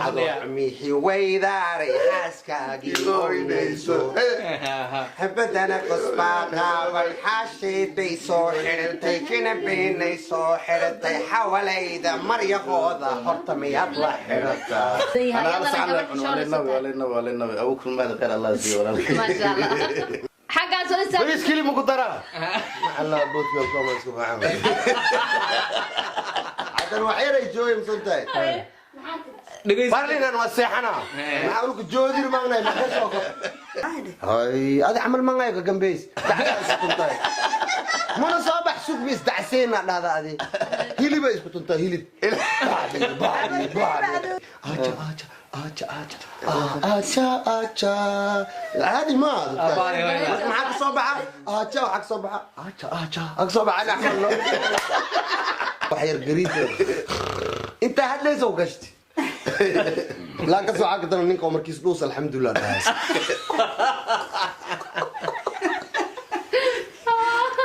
عمي ويداري حاسكاكي ويديسو حبتنا قصباقها والحاشي ديسو حرتي كنا بيني سو حرتي حوالي ذا مريا خوضة حرطمي يطلع حرتا أنا أرسل وللنبي أبوك ما ذكر الله يسير ما شاء الله حاجة سويسة بس كلمة مقدرة الله بوت يوم كم عمل عشان وحيرة يجوي مسنتين بارلينا نوسعنا نحاولك جودي المغنى ما كسوق هاي هذا عمل مغنى كجنبيس مسنتين ما نصابح سوق بيس دعسينا هذا هيلي بيس مسنتين هيلي بعد آجا عادي ما معك صبعة آجا وحق صبعة حق صبعة أنا أحمل له وحير قريب أنت هاد ليس وقشتي لا كسو عقدنا منك ومركز لوس الحمد لله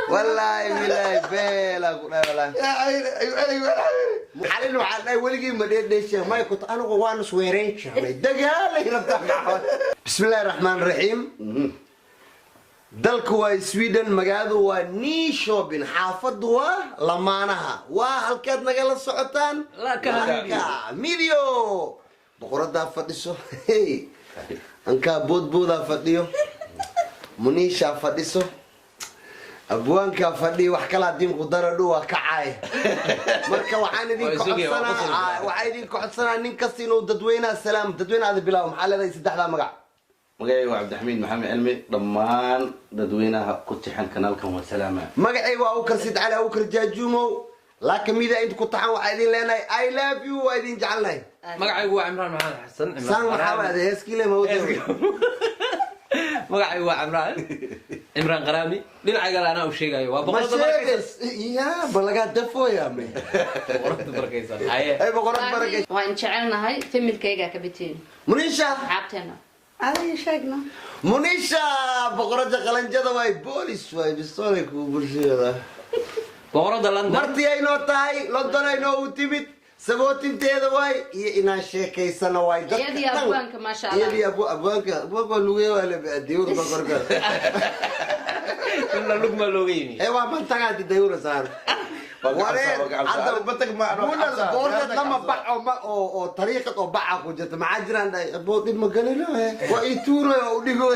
والله بالله بلا والله ايوه محلل وعلي ولقي مديش ما كنت انا وانا سويرين شامي دقال بسم الله الرحمن الرحيم دلك واي سويدن مقادو واني شوبين حافظ لمانها وهالكاد نقل السعودان لا كان ميديو بقرة فديسو انكا بود فديو منيشا فديسو أبوانك فدي وحكلا دين قدر دوا كعاي مركا وعاندين كحصنا وعايدين كحصنا ننكسينو ددوينا السلام ددوينا هذا بلا محل هذا يسدح ذا مقع مقعي وعبد الحميد محمد علمي ضمان ددوينا كنت حن كنالكم والسلامة مقعي وأوكر سيد على أوكر جاجومو لكن إذا أنت كنت حن وعايدين لنا I love you وعايدين جعلنا مقعي هو عمران محمد حسن سان محمد هذا يسكي له موجود مقعي هو عمران غرامي دينعي قال أنا وشيء قايو ما شيء يا بلغات دفو يا أمي بقرة بركيسان أي بقرة بركيسان وإن شعرنا هاي فيلم الكيكة كبتين منيشة عبتنا هذا شاقنا منيشة بقرة قلنجة واي بوليس واي بستوريك وبرشيرة بقرة لندن مرتي أي نوتاي لندن أي نوتيمت سبوتين تيدا واي إنا شيكي سنة واي يدي أبوانك ما شاء الله يدي أبوانك لوغي ولا بأديور بقرة كنا لقمة لوغيني أيوة من تقعد الديور صار ورين عندما بتك ما مونا بورد لما بقى أو طريقة أو بقى كوجت معجران ده بوتين مكانه له وإيتورة وديكو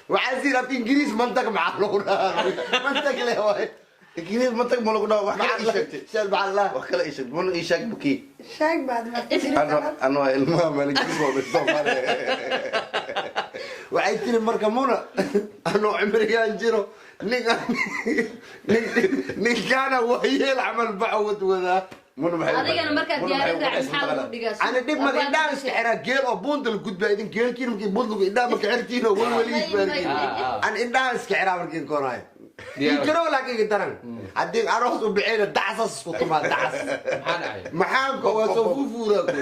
وعزيرة في إنجليز منطق معلونا منطق له واي إنجليز منطق ملوكنا وحكلا إيشك سلب على الله وحكلا إيشك من إيشك بكي شاق بعد ما أنا المهم أنا كيسو بالصوم وعيتني مركمونا أنا عمري أنجرو نيجانا وهي العمل بعود وذا هذا أنا مركز ديارة عن أنا دب ما قدام استعراء جيل أو بوند الجود بعدين جيل كيلو ممكن بوند قدام كعرتينه والوليد بعدين أنا قدام استعراء ممكن كوناي يجرو لكن قدرن عدين أروح وبعين الدعس وطمع دعس محامك وسوفورك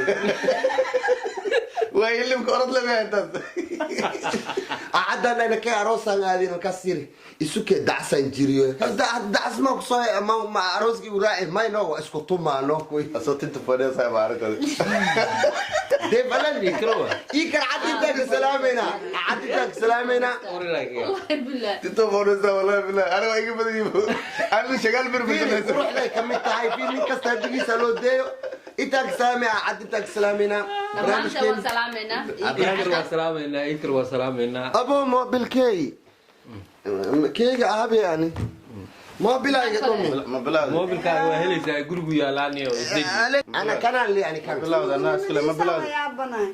ويلي مقرض لما أنت عدنا لك أروسا هذه نكسر يسوك دعس إنجريو دعس ما قصي ما أروسك وراعي ما ينو اسكتوا ما نوكوي صوت أنت فاضي صاحب عارك ده بلد يكرو يكر عدتك سلامنا عدتك سلامنا والله بالله أنت فاضي صاحب والله بالله أنا ما يجي بدي أنا شغال بربيتنا روح لك كم تهاي في من كسر بيجي سلو ده إنتك سامع عدتك سلامنا سلامنا إكر وسلامنا أبو ما بالكي كي أبي يعني ما بلا يقوم ما بلا مو بالكار وهلي زي جروب يالاني أنا كان اللي يعني كان بلا الناس كلها ما بلا يا بناي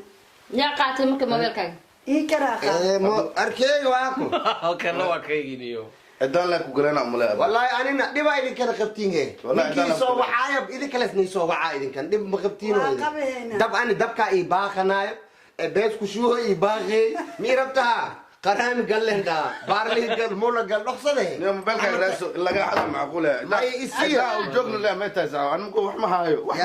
يا قاتل ممكن ما بالكاي إيه كراخة ما أركي واكو كان لو كيجينيو إدان لك وقلنا عملا والله أنا دي باي كان خبتينه والله سو وعايب إذا كلس نيسو وعايد كان دي مخبتينه دب أنا دب كأي باخنا بيت كشوه يباغي ميربتها قران قال له دا بارلي قال مولا قال نقصده يوم بالك الرأس لقى حاجة معقولة ما يصير وجوجنا لا ما تزعل أنا مقول وح ما هايو وح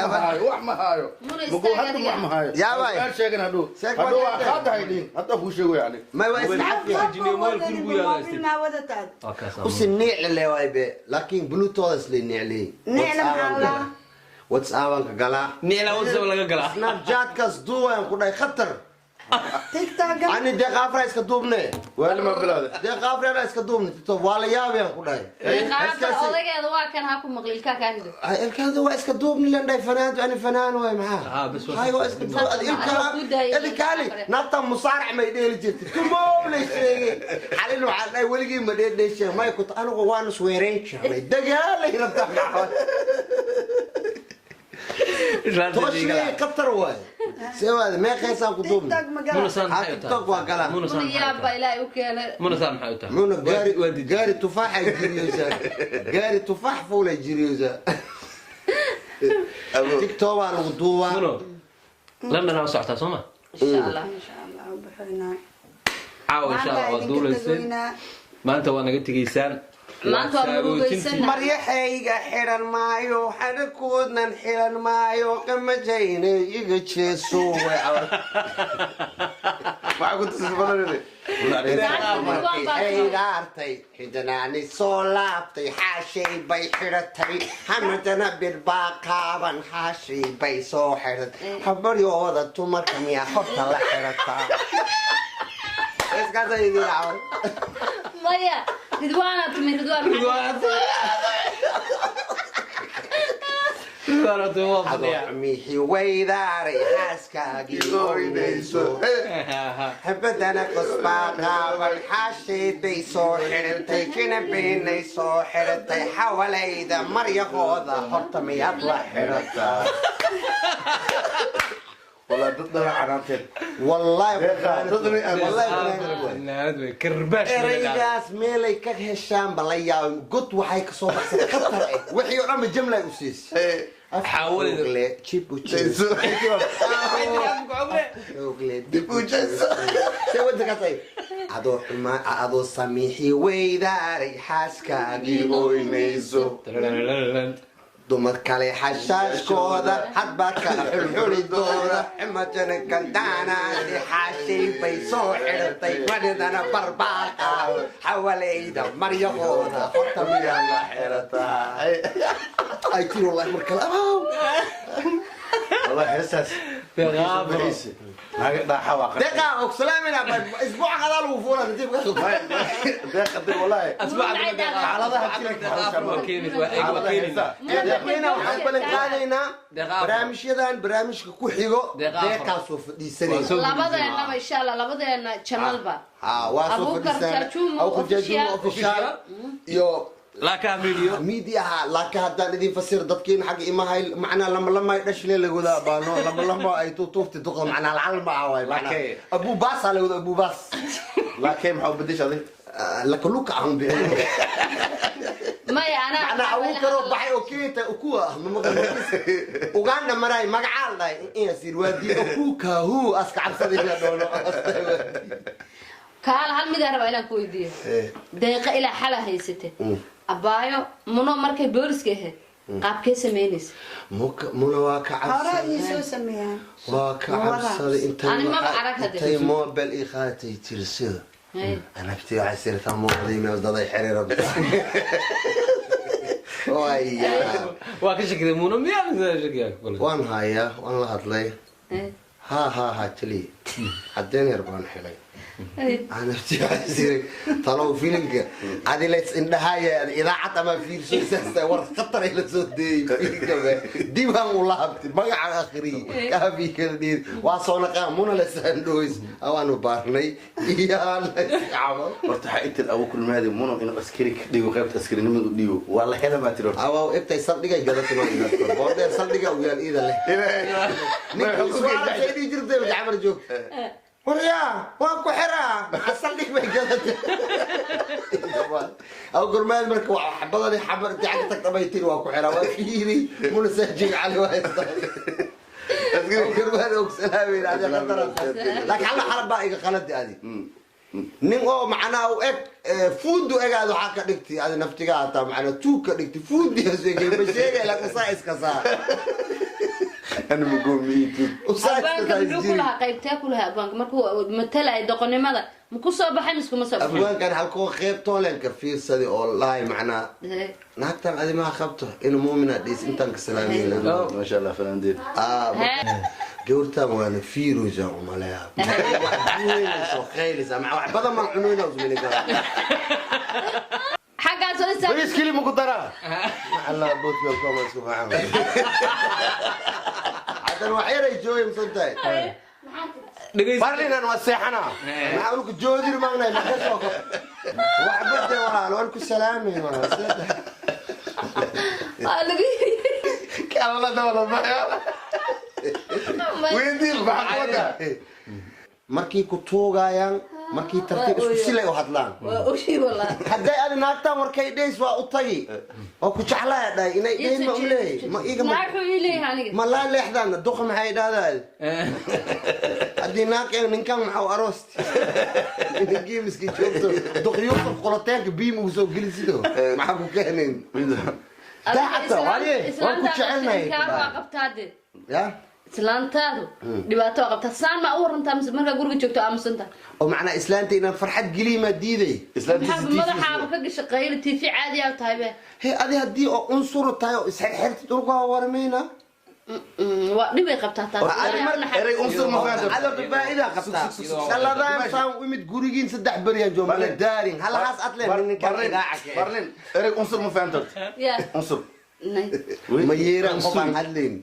ما هايو مقول هذا وح ما هايو يا باي قال شيء كنا هدو هذا هيدين هذا هو شيء يعني ما هو يستحق ما ودتاد وسنيع اللي وايبه لكن بلوتوث اللي نعلي نعلم الله WhatsApp ka galaa nicla WhatsApp laga galaa Snapchat kaas duwan ku dhay khatar TikTok ani deeq afra iska duubne وين ما بلاده deeq afra iska duubne to wala yaabeen ku dhay qaabta odageeda waa kan ha ku maqlilka ka hido ilkaada waa iska duubni lan dhay fanaantu ani fanaan way maxaa bas hay waa iska duubni ilkaali naabta musaarac may dheeli jirtay tumoolay sheegay xalin waxa dhay waligii ma dheedheeshay may ku anigu waan isweereen jiray dagaalay rabta توشي قطر واي سواد ما قيسان قطوب TikTok منو مقال سان حيوتا تيك وقلا منو سان يا با الى وكاله منو سان حيوتا منو قاري تفاح يجريوزا قاري تفاح فولا يجريوزا تيك توك على الغدوة منو لما انا وصعتها سوما ان شاء الله إن شاء الله وبحرنا عاو ان شاء الله ودولسين ما انت وانا قلت جيسان maanta waa murugaysan maryaxayga xiran maayo xadhakoodnan xiran maayo qamajayna iga jeeso ما كنت تسمعني haygaartay xidanaani soo laabtay xaashay bay xidhatay hamadana birbaaqaaban xaashay bay soo xidhatay habaryooda dumarka miyaa horta la xidhataa iskaasa idin caaway maya ridwaana tumi ridwaan mixi weydaaray xaaskaagii oynayso habadana qosbaaqaaban xaashay bay soo xidhatay kinabeenay soo xidhatay xawalayda maryahooda horta miyaad la xidhataa والله ضدنا عناصر والله كرباش eraygaas meelay ka heshaan bala yaab god waxay ka soo baxsatay khatar ah wixii oo dhan jimla u siisay حاول chip adoo samiixi weydaaray xaaskaagii oynayso dumar kale xashaashkooda hadba kala xulxulidooda imatana kandaanaasi xaashay bay soo xidhatay madidana barbaaqa xawalayda maryahooda horta miyaa la xidhataa ay tiri wallahi mar kale والله حساس هاي ضاحة واقع دقيقة أقسلام أنا أسبوع هذا الوفورة نجيب دقيقة والله اسمع على ظهر برامج كوحيغو دقيقة صوف دي سنة labadeena insha Allah labadeena channelba واسوف دي سنة أو كجاجون أوفيشال يو لا كاميديو ميديا لكن هذا الذي فسر ضدكين حق إما هاي معنا لما يدش لي لجودا بانو لما أي توفت تقول معنا العلم عواي لكن أبو باس على أبو باس لكن محب بديش هذي لك لوك عم بيه maya أنا أقول ربعي أوكي تأكوه وقعنا مراي مقعال ده إيه يصير ودي أكوك هو أسكع صديقنا دونه kaal hal mid aan rabaa inaan ku weydiiyo deeqa ilaa xala haysate abaayo muno markay booliska ahayd qaabkee samaynaysa منا واقع هورا يسوع سميها واقع أنت أنا ما بعرف هذا. أنت موبل إخاتي ترسل أنا كتير عسير ثمو قديمة وضضي حريرة ويا واكش كذا مونو ميا من وان هايا وان لهطلي ها تلي حدين يربان حلي أنا كتير عسير طلعوا فيلنج هذه ليس إن هاي إذا حتى ما في شيء سست ورا خطر إلى صوت دي ما والله بقى على آخري كافي كذي واصلنا قامونا لساندويس أو أنا بارني يا الله ارتاح انت الأول كل ما هذه منو إنه أسكرك ديو غيبت أسكري نمد ديو والله هذا ما تروح أو إبتى يصدق جدت ما يقدر بعدين يصدق ويا إذا له نقول سؤال سيدي جرده وجعمر جوك وريا واكو حرا أصدق ما جدت أو قرمان مركو حبضني حبر تعقتك طبيتين واكو حرا وفيري من سجق على واحد قرمان أكسلامي هذا خطر لكن على حرب باقي خلدي هذه نينغو معنا وإك فودو إيجا ذو حاجة دكتي هذا نفتيجا تا معنا توكا دكتي فودي هزيجي بشيء لك صايس كسا أنا بقول ميتو abwaanka muxuu ku lahaa qaybtee ku lahaa abwaanka markuu matalay doqonnimada ma ku soo baxay mise kuma soo baxay abwaankan halkoo qeybtoo leen ka fiirsaday oo lahay macnaa naagtan adi maa qabto inuu muumina dhiis intaan ka salaamayna ما شاء الله فلان دير gabartaan waana fiirusa umaleeyaa soo qaylisa maca wax badan maan cunuyna usminiga xaggaas oo isaa bariis keli muku daraa allah boot baan ku amaan subxaan hadan wax yaray jooyay musantahay barlinan waa seexanaa maxaa ulku joodir maanay naga soo kor wax badde walaal waan ku salaamay walaal kala dawla ma weydii baxwada markii ku tuugayaan markii tartiib isku silay u hadlaan waa oshi wallahi hadday aad naagtaan warkay dhays waa u tagi oo ku jeclaa dhaay inay dhayn ma u leey ma iga ma wuxuu ileeyahay aniga ma la leexdaan duq maxay dhahdaa haddii naag ee ninkan maxaa aroosti inagii miski joogto duq yusuf qolotaanka biim ugu soo gelisido maxaa ku keenayn daacata waaye waan ku jecelnahay waa qabtaade ya islaantaadu dhibaato waa qabtaa saan ma u warantaa mise markaa guriga joogto aamusanta oo macnaa islaanta inaan farxad geliy ma diiday madaxaaba ka gasha qaylo tv caadi aa tahay be he adi haddii oo unsuru tahay oo isxirxirtid dhulka warmayna waa dhibay qabtaa taas erey unsur ma fahanto adoo faa'iida qabtaa saladaan saan u imid gurigiin saddex beriyan joomala daarin halahaas adleen ninkan idaaca برلين erey unsur ma fahanto ya unsur ma yeeraan qof aan hadlayn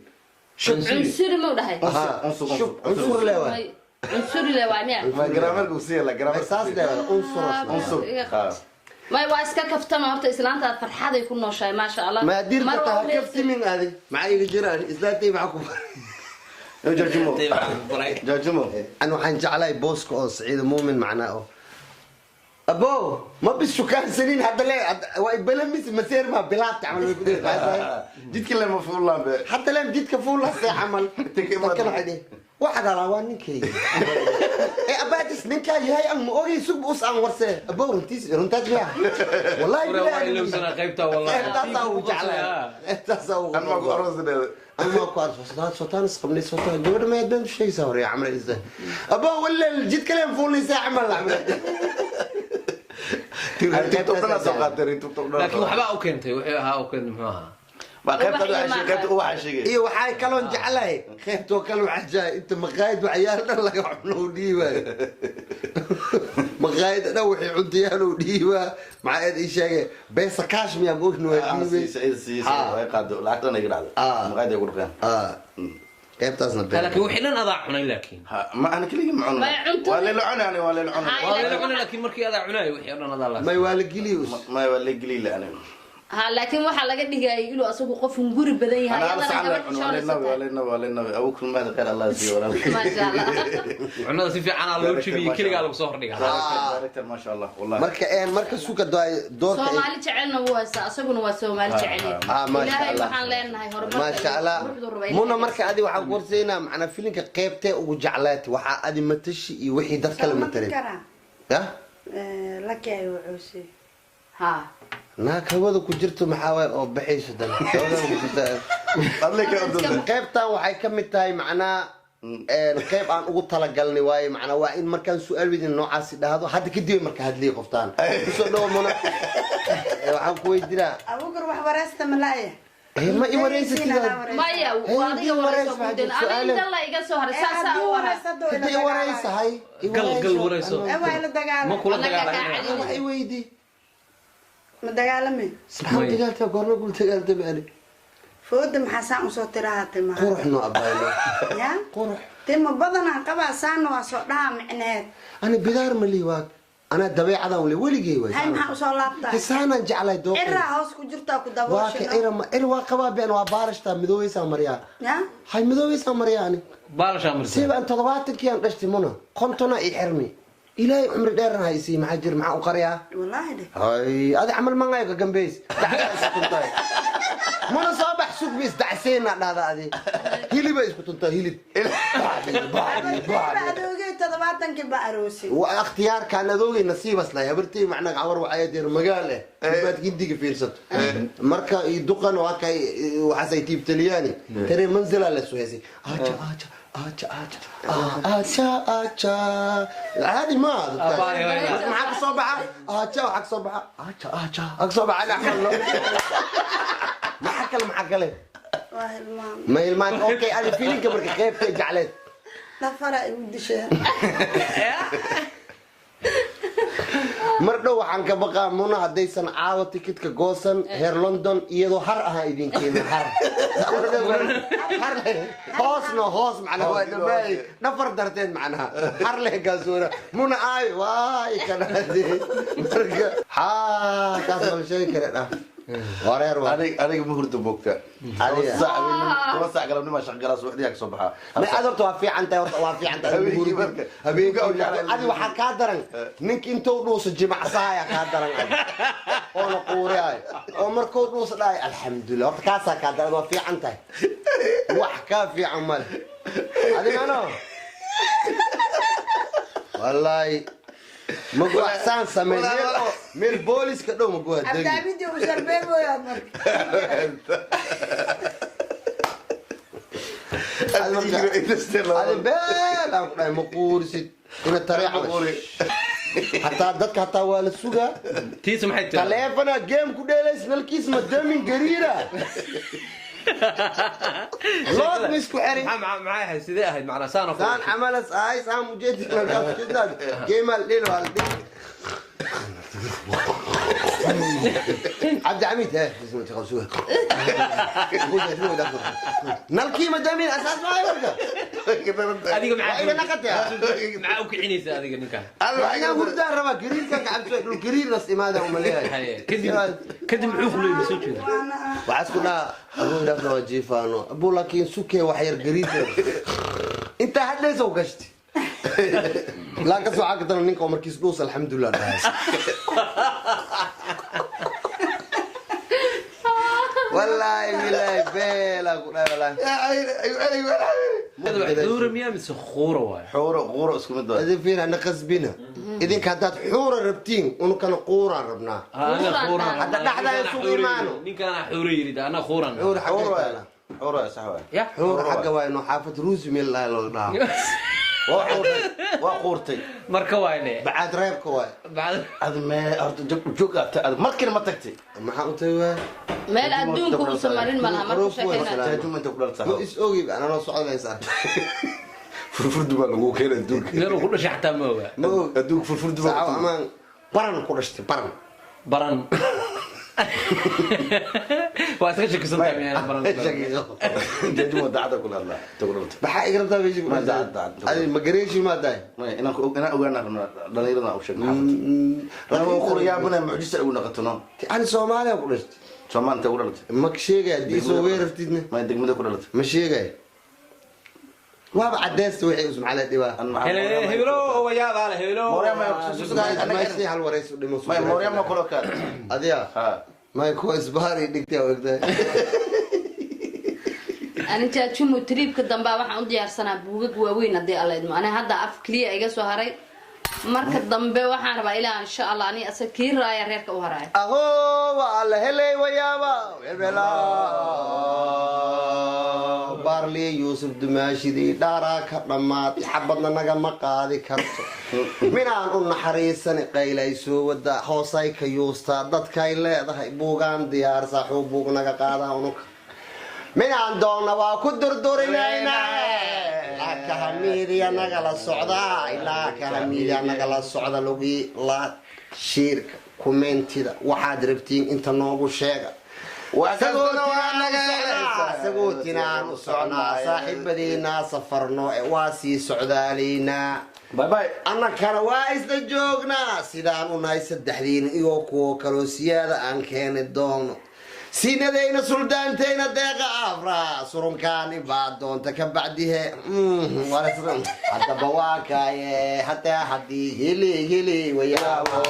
cunsuri ma u dhahay unsur leewa cunsuri le waa miya ما جرامر قوسية لا جرامر saas leewa unsur unsur may waa iska kaftama horta islaantaad farxaday ku nooshahay maasha allah ما dirta taa kaftimin aadi maxay iga jiraan islaantay maxaa ku جاجمو جاجمو أنا waxaan jeclahay booska oo Saciid Muumin macnaa oo abo ma bishu kan sinin hadda le waa ibalamis maseer ma bilaat amal جيت كلام مفعول الله به hadda le jidka fuul la see amal kana xidhi waxa dhalaa waa ninkay ee abaadis ninka yahay aan ma ogi sub us aan warse abo runtaas ya wallahi wallahi loo sana qaybta wallahi taasa uu jeclahay taasa uu أنا ما أقول أرز ده أنا ما أعرف صوتان سقمني صوتان جود ما يدن شيء سوري عمل إزاي أبا ولا جيت كلام فولي ساعة عمل تيك توك أنا سوقات تري توك توك laakiin waxba u keentay wixii ahaa u keentay muxuu ahaa ما كنت أنا عشان كنت هو عشان إيه وحاي كلون جعله خيفت وكلوا عجاي أنت مقايد وعيالنا لك عملوا ديوا مقايد أنا وحي عندي أنا وديوا مع هذا الشيء بس كاشمي يا أبوك نوي سي قاعد لعبت أنا يقول هذا ما قاعد يقول كان كيف تصنع laakiin wixii dhan adaa cunay laakiin ما أنا كل يوم عنا ولا لعنا أنا ولا لعنا waa la cunay laakiin markii adaa cunay wixii dhan adaa la ما يوالق ليوس ما ولا قليل أنا ها laakiin waxa laga dhigay inuu asagu qof guri badan yahay أنا أصلا ولا النبي ولا النبي ولا النبي أبوك ما ذكر الله سي ولا ما شاء الله cunada si fiican aa loo jibiyay kaliya lagu soo hordhigaa ما شاء الله والله marka suuka doorka Soomaali jecelna wuu haystaa asaguna waa Soomaali jecel ما شاء ilaahay الله waxaan leenahay horumar ما شاء الله muna marka adi waxaan ku warsaynaa macna filinka qaybtee ugu jeclaatay waxa adi matashi iyo wixii dad kale mataleen ya laki ay wuxuusay ha naag hawada ku jirto maxaa waay oo baxayso dan hawada ku jirta qaybtan waxay ka mid tahay macnaa qayb aan ugu talagalnay waaye macnaa waa in markaan su'aal weydin noocaasi dhahdo hadda kadib marka hadlii qoftaan kusoo dhawo muna waxaan ku weydiinaa abuukar wax wareesta malaaya ma i wareysatid maya adiga wareyso gudin ani inta la iga soo haray saasa u waraa inta i wareysahay gal wareyso waa la dagaal ma kula dagaalamay wax i weydii ma dagaalamay subxaan dagaalta goorma gul dagaalta baali fooda maxaa saan usoo tirahatay ma quruxno abayno ya qurux timo badanaan qabaa saana waa soo dhaha micneed ani bidaar ma lii waa ana dabeecadan wali weligay way hay maxaa usoo laabtaa hisaanan jeclay dooq cirra hoos ku jirtaa ku waa ka dabooshay ira waa qabaa been waa baarashta midoweysa mariyaa ya hay midoweysa mariyaa ani baalasha marsi siiba aan 70 aan dhashtay muna kontona i xirmi ilaahay umri dheeran haysi maxaa jir maxaa u qariyaa wallahi de hay adi camal mangayga gambeys dhacay muna soo bax suuq bis dacseena dhada adi hiliba isku tunta hilib baadi adoogeed تضباطن كبا أروسي واختيار كان ذوقي نصيب اصلا يا برتي معنا عور وعيدير مقاله بعد قدي فيرسط مركا يدقن وهكا وحسيتي بتلياني ترى منزل على السويسي اجا عادي ما معك صبعه اجا وحق صبعه اجا صبعه انا احمل ما حكى ما يلمان اوكي انا فيني قبل كيف جعلت لا فرق ودشان mardhow waxaan ka baqaa muna haddaysan caawa tikidka goosan heer london iyadoo har aha idin keena har hoosna hoos macnaha waa dhabaay dhafar darteed macnaha har leh gaasuura muna ay waay kanaade marka haa kaas ma sheegi kare dha wareer waa aniga ma hurdo bogta toba sac galabnima shaqgala suuxdiyaa kasoo baxaa ma adorta waa fiican tahay horta waa fiican tahay habeenkii adi waxaa kaa daran ninka intuu dhuuso jimacsaaya kaa daran oona quuriyaay oo markuu dhuuso dhahay alxamdulilah horta kaasaa kaa daran waa fiican tahay wax kaa fiican male adigano wallaahi magu axsaan samey meel booliska dhow magu hadegi abdaabidi u sarbeeboyaa marka هذا بال أنا مقورسي هنا طريقة حتى ضدك حتى والسوقة تيس محيط تلفنا جيم كده ليس نلكيس مدامين قريرة لوط مسكو عري معاها سيدي أهد معنا سان أخوة سان عمل ساي سان مجدد نلقى كده جيم الليل والدي عبد الحميد ها اسمه تخلصوها نلقي مدامين اساس ما يرجع هذيك معاك ايوه نقطع معاك عينيسه هذيك نكا انا مردان ربا قرير كان عبد القرير نص ماذا ومليها كدم عوف لي مسوي كذا وعاس كنا ابو دفنا وجيفانو ابو لكن سكي وحير قرير انت حدث وقشتي لا كسو عقدنا نينك ومركز دوس الحمد لله والله بالله بلا والله هذا حورة مياه من سخورة واي حورة اسكو مد هذه فينا نقصبنا اذا كانت حورة ربتين ونو كان قورة ربنا أنا خورة حتى نحدا يسوق ايمانه نين كان حورة يريد أنا خورة حورة صح واي يا حورة حقه واي انه حافظ روسي من الله لو وقورتي مركا واي بعد ريبك واي بعد هذا ما جوجا مركن ما تكتي ما حقته meel adduunka uu samarin malaha markuu sheekaynayo تاجم انت كلها هو صح is اوغي انا لو سocod ليس فرفر دبا لو كان الدوك ميرو كل شيء حتى ما هو ما الدوك فرفر دبا ساعه امان برن كدشتي برن برن واسكشك سنتي يعني برن تاجم ودعته كلها تقول بحا اقرب بيجي ما دعت هذه ما قريشي ما داي ما انا اوغانا دليلنا او شيء انا اقول يا ابني معجزه او نقتنا انا سومالي قلت سوما انت قلت ما شيغا دي سو ويرفتينا ما دغمده قلت ما شيغا وابا عدست وحي اسم على ديوا هيلو هو يا باله هيلو مريم ما يسي هل وريس دمو ما مريم ما كلو كان اديا ها ما يكون اسباري دغتي وقتها أنا جاتشومو تريب كدنبا waxaan u diyaarsanaa buugag waaweyn hadii alla idmo ana hadda af kaliya iga soo haray marka dambe waxaan rabaa ilaa insha Allah ani asakii raaya reerka u haray aho wala helay wayaba bela barli yusuf dumashidi dhara ka dhamaad xabadna naga ma qaadi karto minaan u naxariisan qaylayso wada hoosay ka yuusta dadka ay leedahay buugaan diyaar saxuu buug naga qaada unuka minaan doona waa ku durdurinayna ka hamiidiya naga la socda ilaa ka hamiidiya naga la socda lugi la shirka commentida waxaad rabtiin inta noogu sheega sagootinaan u socnaa saaxiibadiina safarno waa sii socdaalaynaa باي باي annakana waa isla joognaa sidaan u nahay saddexdiina iyo kuwo kaloo siyaada aan keeni doono siinadayna suldaantayna deeqa afra surunkaani baa doonta ka bacdihe haddaba waa kaaye hataa haddii hili wayaabo